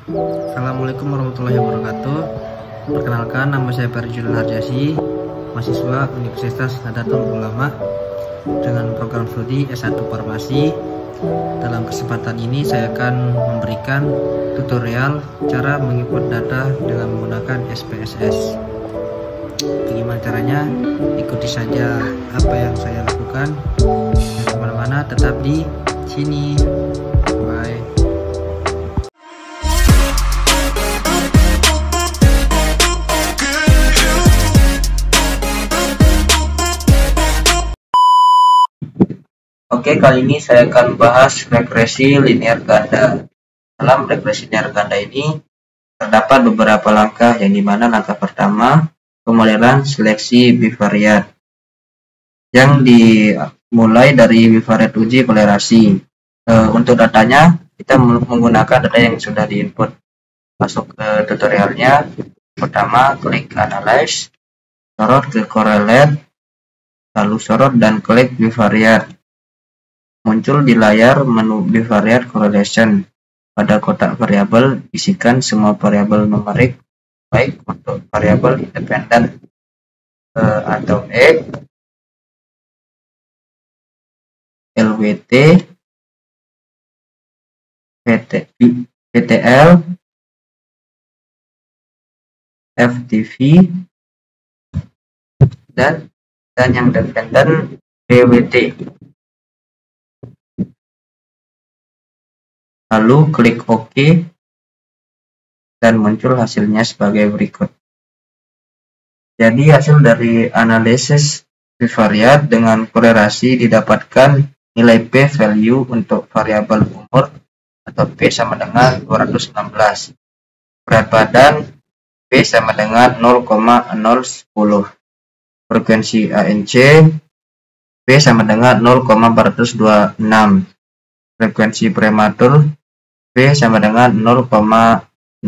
Assalamualaikum warahmatullahi wabarakatuh. Perkenalkan, nama saya Farjulan Harjasi, mahasiswa Universitas Nahdlatul Ulama dengan program studi S1 Farmasi. Dalam kesempatan ini saya akan memberikan tutorial cara menginput data dengan menggunakan SPSS. Bagaimana caranya? Ikuti saja apa yang saya lakukan. Jangan kemana-mana, tetap di sini. Bye. Oke, kali ini saya akan bahas regresi linear ganda. Dalam regresi linear ganda ini terdapat beberapa langkah, yang dimana langkah pertama pemodelan seleksi bivariat yang dimulai dari bivariat uji kolerasi. Untuk datanya kita menggunakan data yang sudah diinput. Masuk ke tutorialnya. Pertama klik analyze, sorot ke correlate, lalu sorot dan klik bivariat. Muncul di layar menu bivariate correlation. Pada kotak variabel isikan semua variabel numerik, baik untuk variabel independen atau X, LWT, PTL, FTV, dan yang dependen DWT. Lalu klik OK dan muncul hasilnya sebagai berikut. Jadi hasil dari analisis bivariat dengan kolerasi didapatkan nilai P value untuk variabel umur atau P sama dengan 216. Berat badan P sama dengan 0,010. Frekuensi ANC P sama dengan 0,426. Frekuensi prematur P sama dengan 0,034.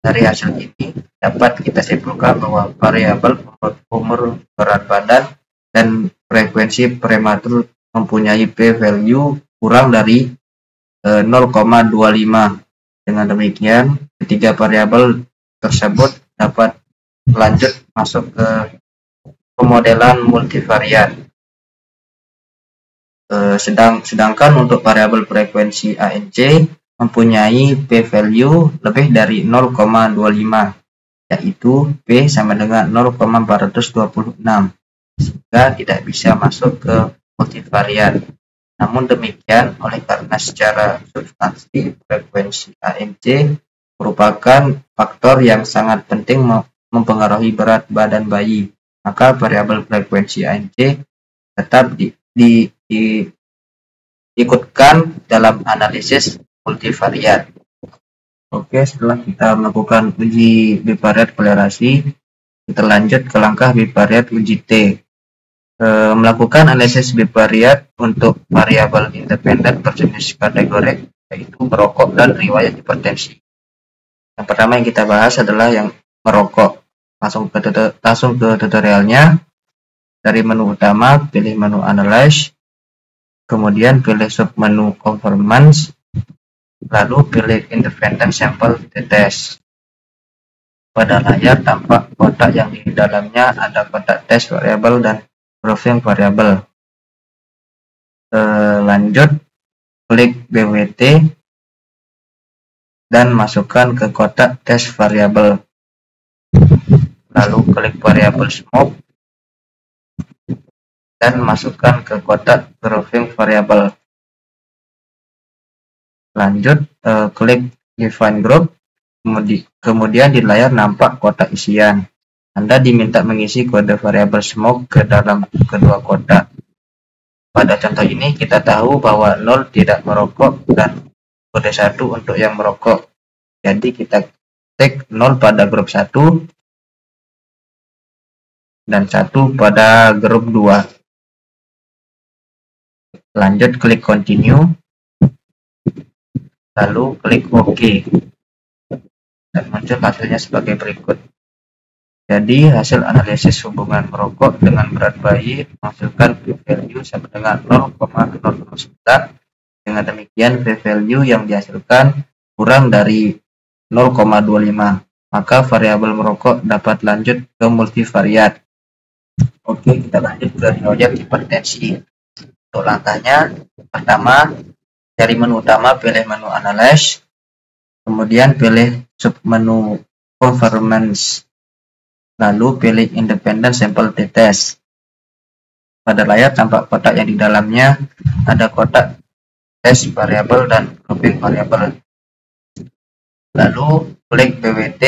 Dari hasil ini dapat kita simpulkan bahwa variabel umur, berat badan, dan frekuensi prematur mempunyai P value kurang dari 0,25. Dengan demikian, ketiga variabel tersebut dapat lanjut masuk ke pemodelan multivariat. Sedangkan untuk variabel frekuensi ANC mempunyai P value lebih dari 0,25, yaitu P sama dengan 0,426, sehingga tidak bisa masuk ke multivariat. Namun demikian, oleh karena secara substansi frekuensi ANC merupakan faktor yang sangat penting mempengaruhi berat badan bayi, maka variabel frekuensi ANC tetap diikutkan dalam analisis multivariat. Oke, setelah kita melakukan uji bivariat kolerasi, kita lanjut ke langkah bivariat uji T. Melakukan analisis bivariat untuk variabel independen berjenis kategori, yaitu merokok dan riwayat hipertensi. Yang pertama yang kita bahas adalah yang merokok. Langsung ke tutorialnya. Dari menu utama, pilih menu Analyze, kemudian pilih submenu Performance, lalu pilih Independent Sample Test. Pada layar tampak kotak yang di dalamnya ada kotak test variable dan grouping variable. Lanjut, klik BWT dan masukkan ke kotak test variable. Lalu klik variable smoke dan masukkan ke kotak grouping variable. Lanjut, klik define group, kemudian di layar nampak kotak isian. Anda diminta mengisi kode variabel smoke ke dalam kedua kotak. Pada contoh ini kita tahu bahwa 0 tidak merokok dan kode 1 untuk yang merokok. Jadi kita klik 0 pada grup 1 dan 1 pada grup 2. Lanjut klik continue, lalu klik OK, dan muncul hasilnya sebagai berikut. Jadi hasil analisis hubungan merokok dengan berat bayi menghasilkan P value sama dengan 0,009. Dengan demikian P value yang dihasilkan kurang dari 0,25, maka variabel merokok dapat lanjut ke multivariat. Oke, kita lanjut ke riwayat hipertensi. Untuk langkahnya, pertama, dari menu utama pilih menu Analyze, kemudian pilih submenu Performance, lalu pilih Independent Sample T-Test. Pada layar tampak kotak yang di dalamnya ada kotak tes variabel dan grouping variabel. Lalu klik BWT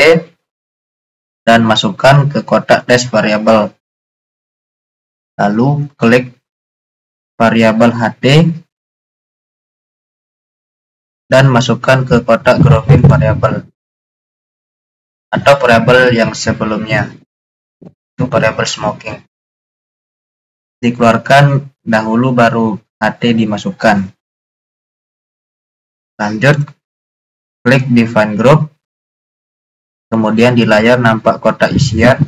dan masukkan ke kotak tes variabel. Lalu klik variabel HT dan masukkan ke kotak grouping variabel atau variabel yang sebelumnya, itu variabel smoking. Dikeluarkan dahulu baru HT dimasukkan. Lanjut, klik define group, kemudian di layar nampak kotak isian.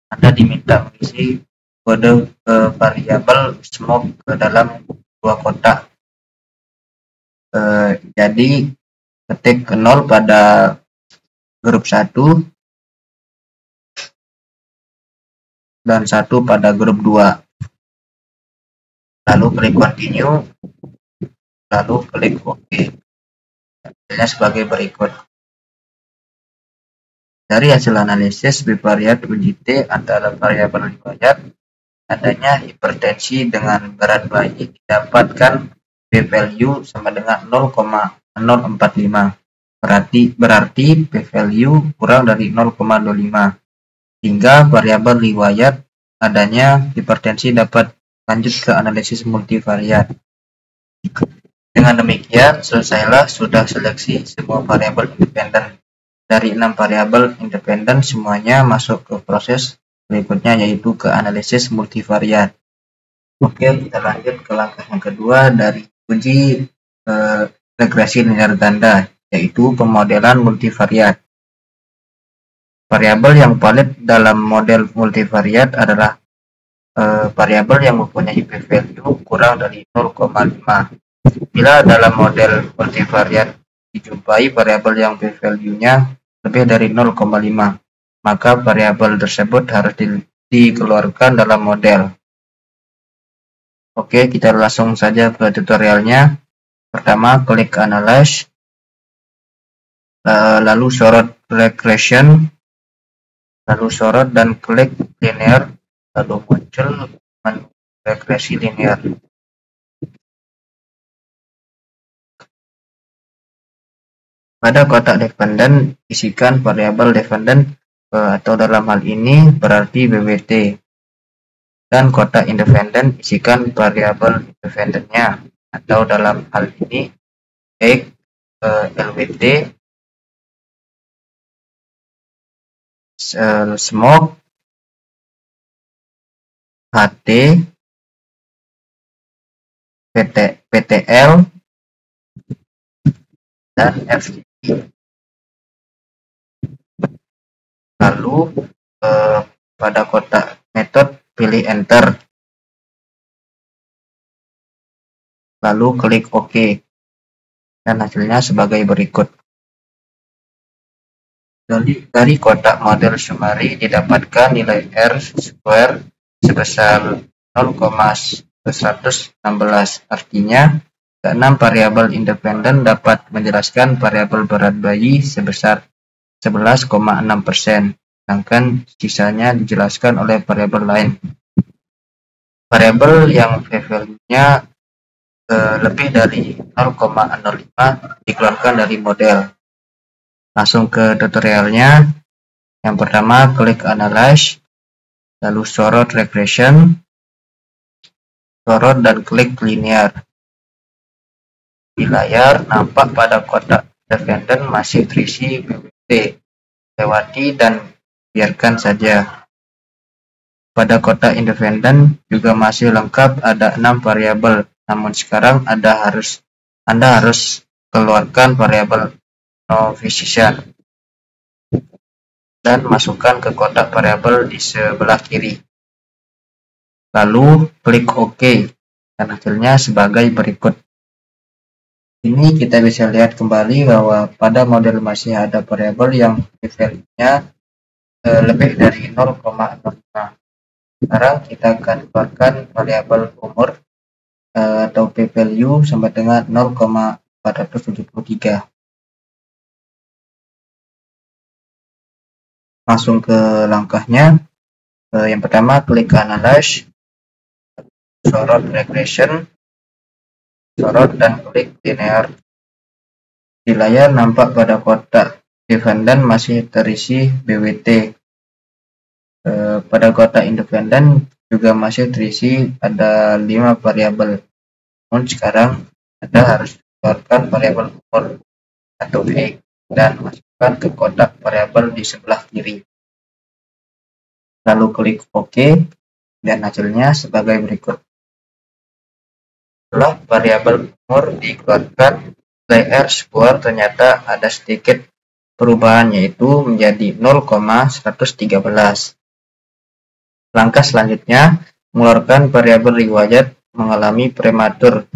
Anda diminta mengisi kode variabel smoke ke dalam dua kotak. Jadi ketik 0 pada grup 1 dan 1 pada grup 2. Lalu klik continue, lalu klik OK. Hasilnya sebagai berikut. Dari hasil analisis bivariat uji T antara variabel riwayat, adanya hipertensi dengan berat bayi didapatkan p-value sama dengan 0,045. Berarti p-value kurang dari 0,25. Hingga variabel riwayat adanya hipertensi dapat lanjut ke analisis multivariat. Dengan demikian, selesailah sudah seleksi semua variabel independen. Dari 6 variabel independen, semuanya masuk ke proses berikutnya, yaitu ke analisis multivariat. Oke, kita lanjut ke langkah yang kedua dari uji regresi linear ganda, yaitu pemodelan multivariat. Variabel yang valid dalam model multivariat adalah variabel yang mempunyai p-value kurang dari 0,5. Bila dalam model multivariat dijumpai variabel yang p-value-nya lebih dari 0,5, maka variabel tersebut harus dikeluarkan dalam model. Oke, kita langsung saja ke tutorialnya. Pertama, klik Analyze, lalu sorot Regression, lalu sorot dan klik Linear, lalu muncul menu regresi linear. Pada kotak dependen, isikan variabel dependen atau dalam hal ini berarti BWT. Dan kotak independen, isikan variabel independennya atau dalam hal ini baik LWT, smoke, HT, PTL, dan FTP. Lalu pada kotak metode pilih enter, lalu klik OK, dan hasilnya sebagai berikut. Dari kotak model summary didapatkan nilai R square sebesar 0,116, artinya keenam variabel independen dapat menjelaskan variabel berat bayi sebesar 11,6%, sedangkan sisanya dijelaskan oleh variabel lain. Variabel yang p-value-nya lebih dari 0,05 dikeluarkan dari model. Langsung ke tutorialnya. Yang pertama, klik Analyze, lalu sorot Regression, sorot dan klik Linear. Di layar nampak pada kotak dependen masih terisi BWT, lewati dan biarkan saja. Pada kotak independen juga masih lengkap, ada 6 variabel, namun sekarang Anda harus keluarkan variabel no precision dan masukkan ke kotak variabel di sebelah kiri. Lalu klik OK dan hasilnya sebagai berikut. Ini kita bisa lihat kembali bahwa pada model masih ada variabel yang value-nya lebih dari 0,05. Sekarang kita akan keluarkan variabel umur atau p-value sama dengan 0,473. Langsung ke langkahnya. Yang pertama, klik Analyze, sorot Regression, sorot dan klik Linear. Di layar nampak pada kotak dependent masih terisi BWT. Pada kotak independen juga masih terisi ada 5 variabel. Namun sekarang Anda harus keluarkan variabel umur atau X dan masukkan ke kotak variabel di sebelah kiri. Lalu klik OK dan hasilnya sebagai berikut. Setelah variabel umur dikeluarkan, layer score ternyata ada sedikit perubahan, yaitu menjadi 0,113. Langkah selanjutnya, mengeluarkan variabel riwayat mengalami prematur.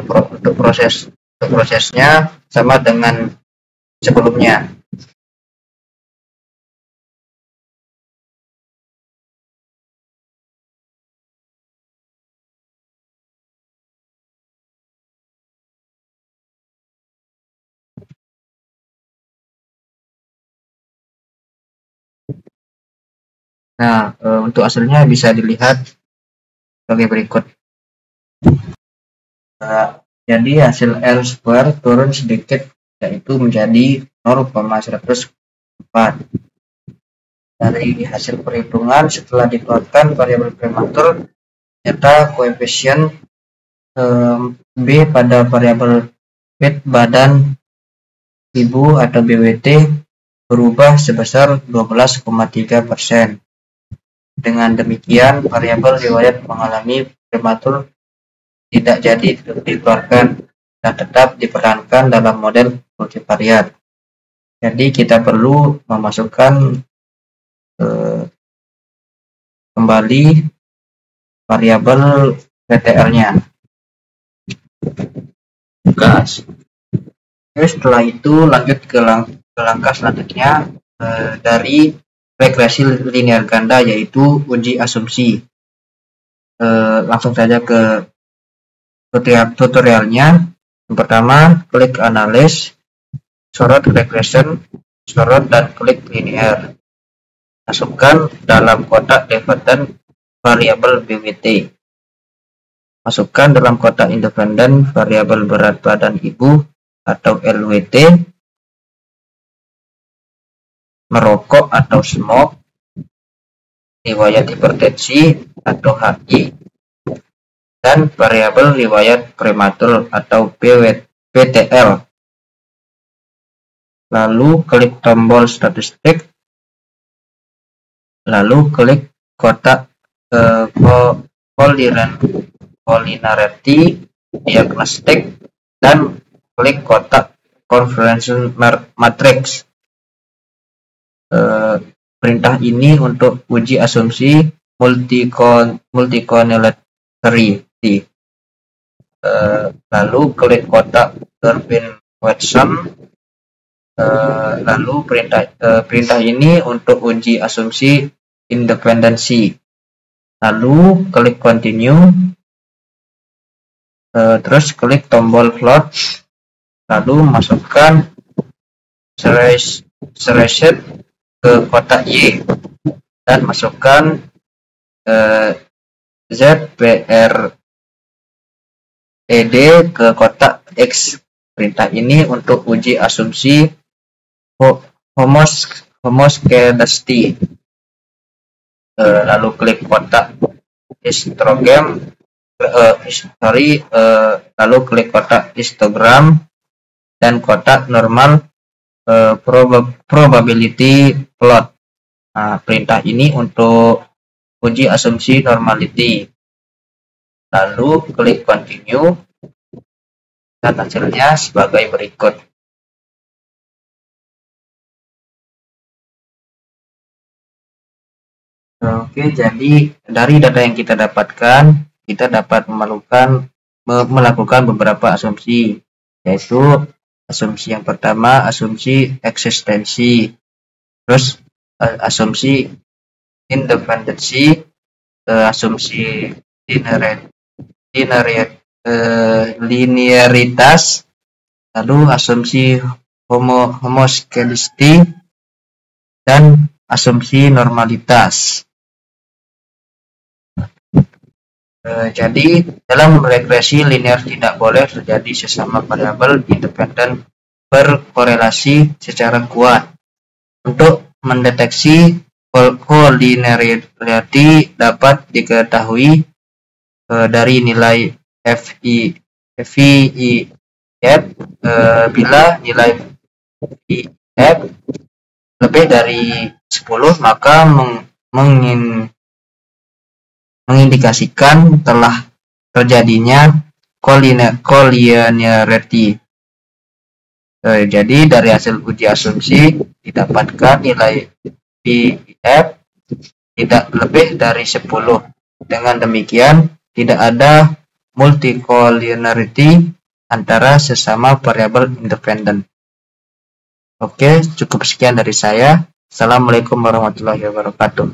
Untuk prosesnya sama dengan sebelumnya. Nah, untuk hasilnya bisa dilihat sebagai berikut. Jadi hasil R-square turun sedikit, yaitu menjadi 0,104. Dari hasil perhitungan setelah dikeluarkan variabel prematur, ternyata koefisien B pada variabel weight badan ibu atau BWT berubah sebesar 12,3%. Dengan demikian, variabel riwayat mengalami prematur tidak jadi dikeluarkan dan tetap diperankan dalam model multivariat. Jadi kita perlu memasukkan kembali variabel VTL-nya. Setelah itu lanjut ke langkah selanjutnya dari regresi linear ganda, yaitu uji asumsi. Langsung saja ke tutorialnya. Yang pertama, klik Analyze, sorot Regression, sorot dan klik Linear. Masukkan dalam kotak dependent variabel BWT. Masukkan dalam kotak independen variabel berat badan ibu atau LWT, merokok atau smoke, riwayat hipertensi atau HI, dan variabel riwayat prematur atau PTL. Lalu klik tombol statistik, lalu klik kotak Collinearity Diagnostic dan klik kotak Confirmation Matrix. Perintah ini untuk uji asumsi multicollinearity. Lalu klik kotak Durbin Watson. Lalu perintah ini untuk uji asumsi independensi. Lalu klik continue. Terus klik tombol plot. Lalu masukkan threshold ke kotak Y dan masukkan ZPRED ke kotak X. Perintah ini untuk uji asumsi homoscedasty. Lalu klik kotak lalu klik kotak histogram dan kotak normal probability plot. Nah, perintah ini untuk uji asumsi normality. Lalu klik continue dan hasilnya sebagai berikut. Oke, jadi dari data yang kita dapatkan, kita dapat memerlukan melakukan beberapa asumsi, yaitu asumsi yang pertama asumsi eksistensi, terus asumsi independensi, asumsi linearitas, lalu asumsi homoskedasty, dan asumsi normalitas. Jadi dalam regresi linear tidak boleh terjadi sesama variabel independen berkorelasi secara kuat. Untuk mendeteksi kolinearity dapat diketahui dari nilai FIF bila nilai FIF lebih dari 10 maka mengindikasikan telah terjadinya collinearity. Jadi dari hasil uji asumsi didapatkan nilai FIF tidak lebih dari 10. Dengan demikian tidak ada multicollinearity antara sesama variabel independen. Oke, cukup sekian dari saya. Assalamualaikum warahmatullahi wabarakatuh.